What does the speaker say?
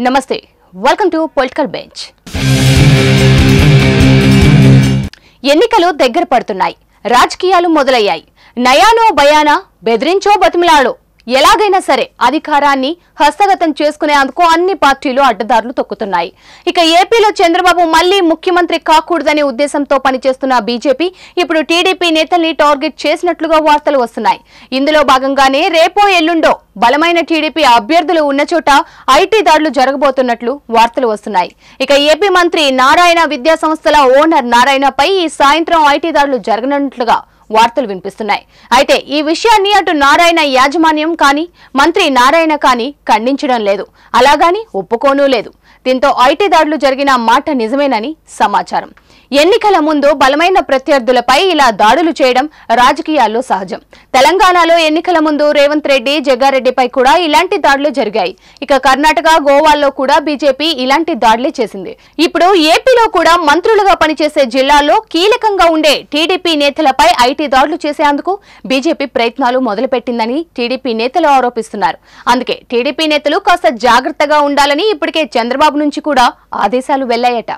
నమస్తే welcome to political bench. ఎన్నికలు దగ్గర పడుతున్నాయి. రాజకీయాలు మొదలయ్యాయి. నయానో భయానా బెదిరించో బతిమలాడో ఎలాగైనా సరే అధికారాన్ని హస్తగతం చేసుకునేందుకు అన్ని పార్టీలు అడ్డదారులు తొక్కుతున్నాయి. ఇక ఏపీలో చంద్రబాబు మళ్లీ ముఖ్యమంత్రి కాకూడదనే ఉద్దేశంతో పనిచేస్తున్న బీజేపీ ఇప్పుడు టీడీపీ నేతల్ని టార్గెట్ చేసినట్లుగా వార్తలు వస్తున్నాయి. ఇందులో భాగంగానే రేపో ఎల్లుండో బలమైన టీడీపీ అభ్యర్థులు ఉన్న చోట ఐటీ దాడులు జరగబోతున్నట్లు వార్తలు వస్తున్నాయి. ఇక ఏపీ మంత్రి నారాయణ విద్యా సంస్థల ఓనర్ నారాయణపై ఈ సాయంత్రం ఐటీ దాడులు జరగనున్నట్లుగా వార్తలు వినిపిస్తున్నాయి. అయితే ఈ విషయాన్ని అటు నారాయణ యాజమాన్యం కానీ మంత్రి నారాయణ కానీ ఖండించడం లేదు, అలాగని ఒప్పుకోనూ లేదు. దీంతో ఐటీ దాడులు జరిగిన మాట నిజమేనని సమాచారం. ఎన్నికల ముందు బలమైన ప్రత్యర్థులపై ఇలా దాడులు చేయడం రాజకీయాల్లో సహజం. తెలంగాణలో ఎన్నికల ముందు రేవంత్ రెడ్డి, జగ్గారెడ్డిపై కూడా ఇలాంటి దాడులు జరిగాయి. ఇక కర్ణాటక, గోవాల్లో కూడా బీజేపీ ఇలాంటి దాడులే చేసింది. ఇప్పుడు ఏపీలో కూడా మంత్రులుగా పనిచేసే జిల్లాల్లో కీలకంగా ఉండే టీడీపీ నేతలపై ఐటీ దాడులు చేసేందుకు బీజేపీ ప్రయత్నాలు మొదలుపెట్టిందని టీడీపీ నేతలు ఆరోపిస్తున్నారు. అందుకే టీడీపీ నేతలు కాస్త జాగ్రత్తగా ఉండాలని ఇప్పటికే చంద్రబాబు నుంచి కూడా ఆదేశాలు వెళ్లాయట.